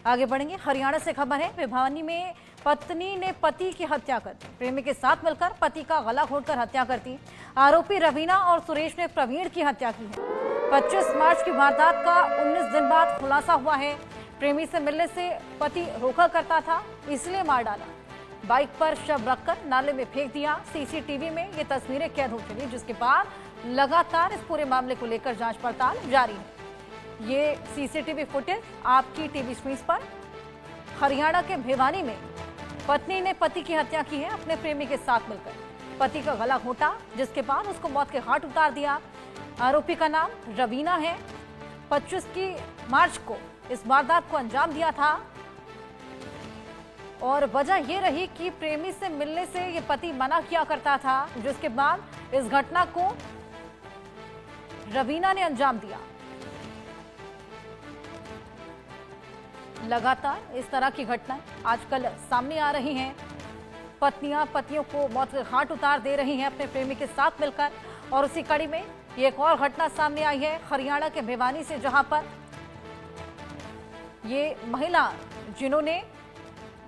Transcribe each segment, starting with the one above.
आगे बढ़ेंगे। हरियाणा से खबर है, भिवानी में पत्नी ने पति की हत्या कर दी। प्रेमी के साथ मिलकर पति का गला घोंटकर हत्या कर दी। आरोपी रवीना और सुरेश ने प्रवीण की हत्या की है। 25 मार्च की वारदात का 19 दिन बाद खुलासा हुआ है। प्रेमी से मिलने से पति रोका करता था, इसलिए मार डाला। बाइक पर शव रखकर नाले में फेंक दिया। सीसीटीवी में ये तस्वीरें कैद हो चुकी, जिसके बाद लगातार इस पूरे मामले को लेकर जांच पड़ताल जारी है। ये सीसीटीवी फुटेज आपकी टीवी स्क्रीन पर। हरियाणा के भिवानी में पत्नी ने पति की हत्या की है अपने प्रेमी के साथ मिलकर। पति का गला घोंटा, जिसके बाद उसको मौत के घाट उतार दिया। आरोपी का नाम रवीना है। 25 मार्च को इस वारदात को अंजाम दिया था और वजह यह रही कि प्रेमी से मिलने से ये पति मना किया करता था, जिसके बाद इस घटना को रवीना ने अंजाम दिया। लगातार इस तरह की घटनाएं आजकल सामने आ रही हैं। पत्नियां पतियों को मौत के घाट उतार दे रही हैं अपने प्रेमी के साथ मिलकर। और उसी कड़ी में एक और घटना सामने आई है हरियाणा के भिवानी से, जहां पर ये महिला जिन्होंने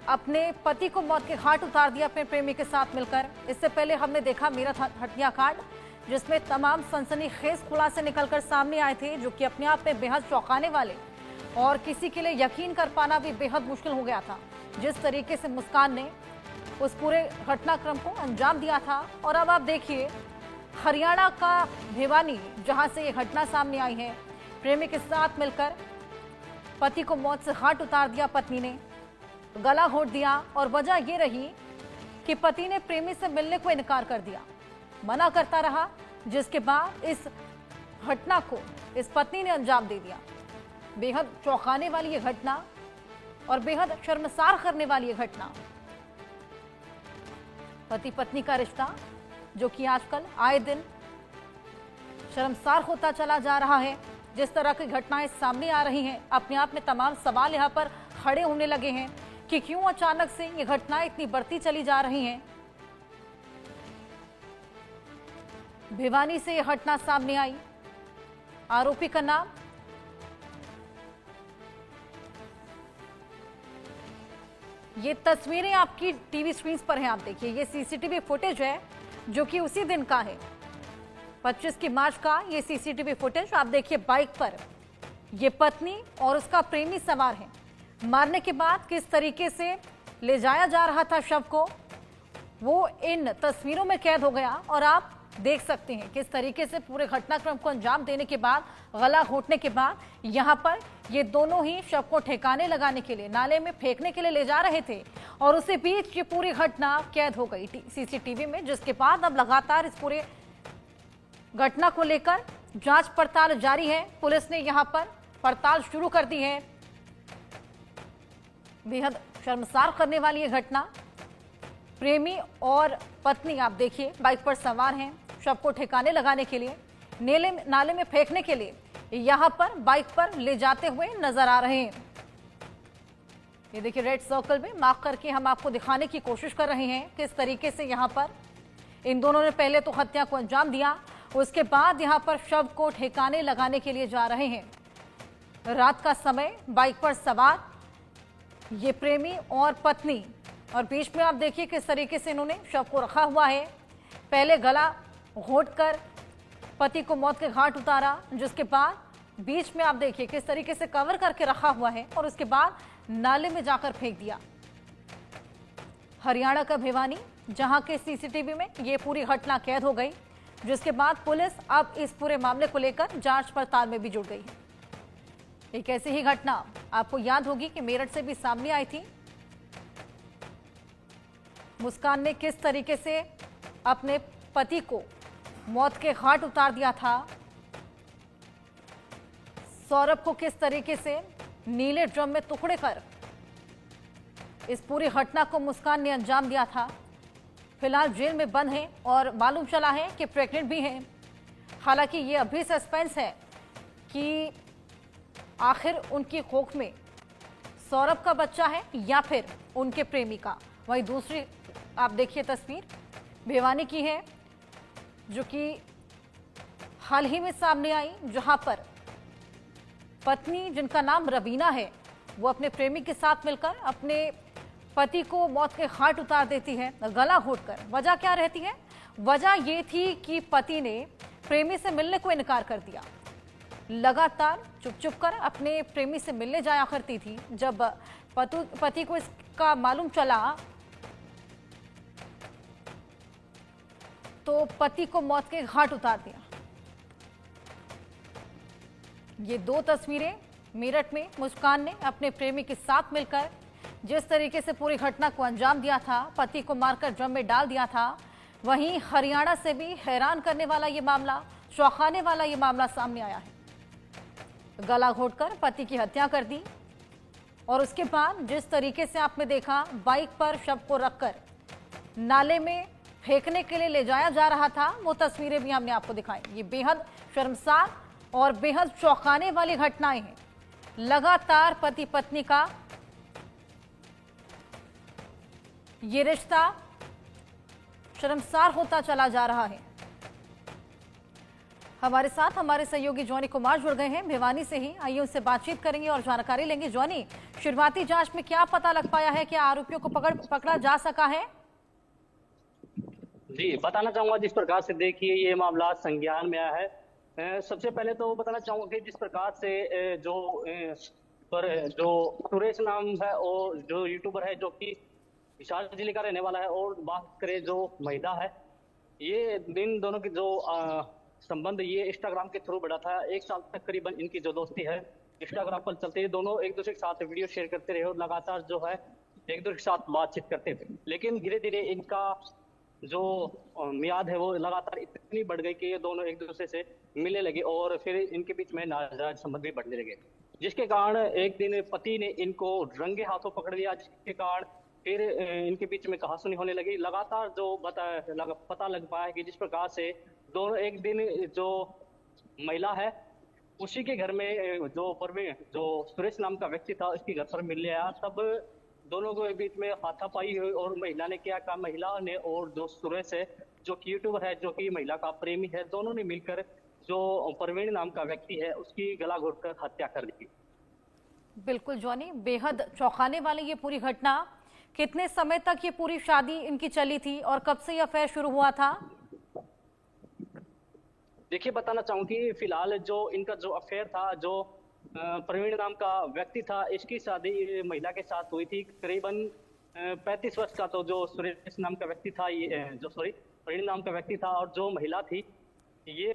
अपने पति को मौत के घाट उतार दिया अपने प्रेमी के साथ मिलकर। इससे पहले हमने देखा मेरठ हत्याकांड, जिसमें तमाम सनसनीखेज खुलासे निकलकर सामने आए थे, जो कि अपने आप में बेहद चौंकाने वाले और किसी के लिए यकीन कर पाना भी बेहद मुश्किल हो गया था। जिस तरीके से मुस्कान ने उस पूरे घटनाक्रम को अंजाम दिया था। और अब आप देखिए हरियाणा का भिवानी, जहां से ये घटना सामने आई है। प्रेमी के साथ मिलकर पति को मौत से घाट उतार दिया पत्नी ने, गला घोंट दिया। और वजह ये रही कि पति ने प्रेमी से मिलने को इनकार कर दिया, मना करता रहा, जिसके बाद इस घटना को इस पत्नी ने अंजाम दे दिया। बेहद चौंकाने वाली ये घटना और बेहद शर्मसार करने वाली ये घटना। पति पत्नी का रिश्ता जो कि आजकल आए दिन शर्मसार होता चला जा रहा है। जिस तरह की घटनाएं सामने आ रही हैं, अपने आप में तमाम सवाल यहां पर खड़े होने लगे हैं कि क्यों अचानक से ये घटनाएं इतनी बढ़ती चली जा रही हैं। भिवानी से यह घटना सामने आई। आरोपी का नाम ये तस्वीरें आपकी टीवी स्क्रीन पर हैं, आप देखिए। ये सीसीटीवी फुटेज है जो कि उसी दिन का है, 25 मार्च का ये सीसीटीवी फुटेज। आप देखिए बाइक पर ये पत्नी और उसका प्रेमी सवार है। मारने के बाद किस तरीके से ले जाया जा रहा था शव को, वो इन तस्वीरों में कैद हो गया। और आप देख सकते हैं किस तरीके से पूरे घटनाक्रम को अंजाम देने के बाद, गला घोंटने के बाद, यहाँ पर ये दोनों ही शव को ठिकाने लगाने के लिए, नाले में फेंकने के लिए ले जा रहे थे। और उसी बीच ये पूरी घटना कैद हो गई सीसीटीवी में, जिसके बाद अब लगातार इस पूरे घटना को लेकर जांच पड़ताल जारी है। पुलिस ने यहाँ पर पड़ताल शुरू कर दी है। बेहद शर्मसार करने वाली ये घटना। प्रेमी और पत्नी आप देखिए बाइक पर सवार हैं, शव को ठिकाने लगाने के लिए, नाले में फेंकने के लिए यहां पर बाइक पर ले जाते हुए नजर आ रहे हैं। ये देखिए रेड सर्कल में मार्क करके हम आपको दिखाने की कोशिश कर रहे हैं किस तरीके से यहां पर इन दोनों ने पहले तो हत्या को अंजाम दिया, उसके बाद यहां पर शव को ठिकाने लगाने के लिए जा रहे हैं। रात का समय, बाइक पर सवार ये प्रेमी और पत्नी, और बीच में आप देखिए किस तरीके से इन्होंने शव को रखा हुआ है। पहले गला घोंटकर पति को मौत के घाट उतारा, जिसके बाद बीच में आप देखिए किस तरीके से कवर करके रखा हुआ है और उसके बाद नाले में जाकर फेंक दिया। हरियाणा का भिवानी, जहां के सीसीटीवी में ये पूरी घटना कैद हो गई, जिसके बाद पुलिस अब इस पूरे मामले को लेकर जांच पड़ताल में भी जुट गई है। एक ऐसी ही घटना आपको याद होगी कि मेरठ से भी सामने आई थी। मुस्कान ने किस तरीके से अपने पति को मौत के घाट उतार दिया था। सौरभ को किस तरीके से नीले ड्रम में टुकड़े कर इस पूरी घटना को मुस्कान ने अंजाम दिया था। फिलहाल जेल में बंद है और मालूम चला है कि प्रेग्नेंट भी है। हालांकि ये अभी सस्पेंस है कि आखिर उनकी कोख में सौरभ का बच्चा है या फिर उनके प्रेमी का। वहीं दूसरी आप देखिए तस्वीर भिवानी की है, जो कि हाल ही में सामने आई, जहां पर पत्नी जिनका नाम रवीना है, वो अपने प्रेमी के साथ मिलकर अपने पति को मौत के घाट उतार देती है गला घोटकर। वजह क्या रहती है? वजह ये थी कि पति ने प्रेमी से मिलने को इनकार कर दिया। लगातार चुप चुप कर अपने प्रेमी से मिलने जाया करती थी। जब पति को इसका मालूम चला तो पति को मौत के घाट उतार दिया। ये दो तस्वीरें मेरठ में मुस्कान ने अपने प्रेमी के साथ मिलकर जिस तरीके से पूरी घटना को अंजाम दिया था, पति को मारकर ड्रम में डाल दिया था। वहीं हरियाणा से भी हैरान करने वाला ये मामला, चौंकाने वाला ये मामला सामने आया है। गला घोटकर पति की हत्या कर दी और उसके बाद जिस तरीके से आपने देखा बाइक पर शव को रखकर नाले में फेंकने के लिए ले जाया जा रहा था, वो तस्वीरें भी हमने आपको दिखाई। ये बेहद शर्मसार और बेहद चौंकाने वाली घटनाएं हैं। लगातार पति पत्नी का ये रिश्ता शर्मसार होता चला जा रहा है। हमारे साथ हमारे सहयोगी जॉनी कुमार जुड़ गए हैं भिवानी से ही। आइए उनसे बातचीत करेंगे और जानकारी लेंगे। जॉनी, शुरुआती जांच में क्या पता लग पाया है? क्या आरोपियों को पकड़ा जा सका है? जी, बताना चाहूंगा जिस प्रकार से देखिए ये मामला संज्ञान में आया है। सबसे पहले तो बताना चाहूंगा कि जिस प्रकार से जो सुरेश नाम है और जो यूट्यूबर है जो कि विशाल जिले का रहने वाला है, और बात करें जो महिला है, ये इन दोनों की जो संबंध ये इंस्टाग्राम के थ्रू बढ़ा था। 1 साल तक करीबन इनकी जो दोस्ती है इंस्टाग्राम पर चलते ही दोनों एक दूसरे के साथ वीडियो शेयर करते रहे और लगातार जो है एक दूसरे के साथ बातचीत करते थे। लेकिन धीरे धीरे इनका जो मियाद है वो लगातार इतनी बढ़ गई कि ये दोनों एक दूसरे से मिलने लगे और फिर इनके बीच में नाजायज संबंध भी बढ़ने लगे, जिसके कारण एक दिन पति ने इनको रंगे हाथों पकड़ लिया, जिसके कारण फिर इनके बीच में कहासुनी होने लगी। लगातार जो पता लग पाया कि जिस प्रकार से दोनों एक दिन जो महिला है उसी के घर में जो सुरेश नाम का व्यक्ति था उसके घर पर मिलने आया, तब दोनों के बीच में हाथापाई हुई और महिला ने क्या कहा, महिला ने और जो सुरेश है जो कि यूट्यूबर है जो कि महिला का प्रेमी है, दोनों ने मिलकर जो प्रवीण नाम का व्यक्ति है उसकी गला घोटकर हत्या कर दी। बिल्कुल जॉनी, बेहद चौंकाने वाली ये पूरी घटना। कितने समय तक ये पूरी शादी इनकी चली थी और कब से ये अफेयर शुरू हुआ था? देखिए, बताना चाहूंगी फिलहाल जो इनका जो अफेयर था, जो प्रवीण नाम का व्यक्ति था, इसकी शादी महिला के साथ हुई थी करीबन 35 वर्ष का। तो जो सुरेश नाम का व्यक्ति था, ये प्रवीण नाम का व्यक्ति था, और जो महिला थी ये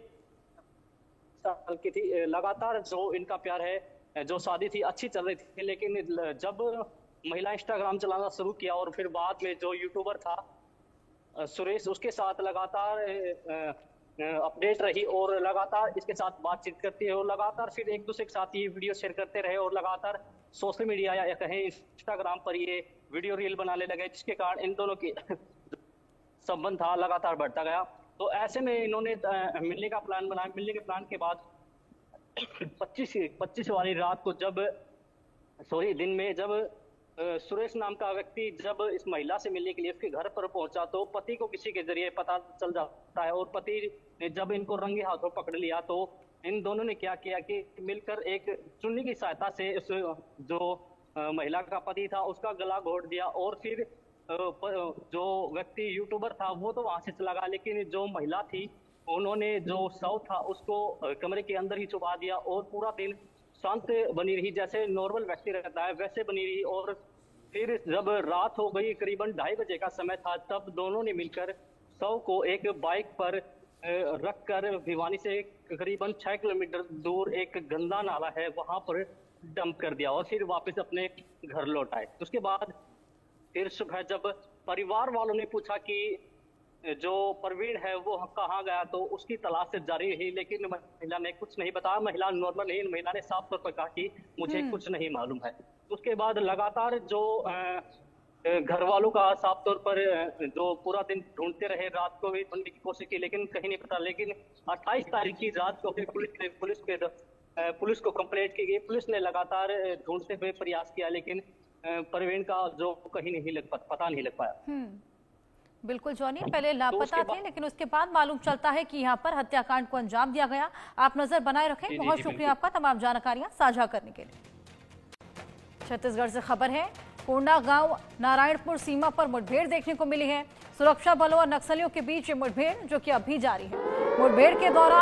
साल की थी। लगातार जो इनका प्यार है, जो शादी थी अच्छी चल रही थी, लेकिन जब महिला इंस्टाग्राम चलाना शुरू किया और फिर बाद में जो यूट्यूबर था सुरेश उसके साथ लगातार अपडेट रही और लगातार इसके साथ बातचीत करती है और लगातार फिर एक दूसरे के साथ ये वीडियो शेयर करते रहे और लगातार सोशल मीडिया या कहें इंस्टाग्राम पर ये वीडियो रील बनाने लगे, जिसके कारण इन दोनों की संबंध था लगातार बढ़ता गया। तो ऐसे में इन्होंने मिलने का प्लान बनाया। मिलने के प्लान के बाद 25 वाली रात को दिन में जब सुरेश नाम का व्यक्ति जब इस महिला से मिलने के लिए उसके घर पर पहुंचा तो पति को किसी के जरिए पता चल जाता है और पति ने जब इनको रंगे हाथों पकड़ लिया तो इन दोनों ने क्या किया कि मिलकर एक चुन्नी की सहायता से उस जो महिला का पति था उसका गला घोट दिया और फिर जो व्यक्ति यूट्यूबर था वो तो वहां से चला गया, लेकिन जो महिला थी उन्होंने जो शव था उसको कमरे के अंदर ही छुपा दिया और पूरा दिन शांत बनी रही, जैसे नॉर्मल व्यक्ति रहता है वैसे बनी रही। और फिर जब रात हो गई करीबन 2:30 बजे का समय था, तब दोनों ने मिलकर शव को एक बाइक पर रखकर भिवानी से करीबन 6 किलोमीटर दूर एक गंदा नाला है वहां पर डंप कर दिया और फिर वापस अपने घर लौट आए। उसके बाद फिर सुबह जब परिवार वालों ने पूछा कि जो प्रवीण है वो कहाँ गया, तो उसकी तलाश जारी रही, लेकिन महिला ने कुछ नहीं बताया। महिला नॉर्मल नहीं, महिला ने साफ तौर पर कहा कि मुझे कुछ नहीं मालूम है। उसके बाद लगातार जो घर वालों का साफ तौर पर जो पूरा दिन ढूंढते रहे, रात को भी ढूंढने की कोशिश की लेकिन कहीं नहीं पता। लेकिन 28 तारीख की रात को फिर पुलिस को कंप्लेंट की गई। पुलिस ने लगातार ढूंढते हुए प्रयास किया, लेकिन प्रवीण का जो कहीं नहीं पता नहीं लग पाया। बिल्कुल जॉनी, पहले लापता थे लेकिन उसके बाद मालूम चलता है कि यहाँ पर हत्याकांड को अंजाम दिया गया। आप नजर बनाए रखें। बहुत शुक्रिया आपका तमाम जानकारियां साझा करने के लिए। छत्तीसगढ़ से खबर है, कोंडा गांव नारायणपुर सीमा पर मुठभेड़ देखने को मिली है। सुरक्षा बलों और नक्सलियों के बीच ये मुठभेड़ जो कि अभी जारी है। मुठभेड़ के दौरान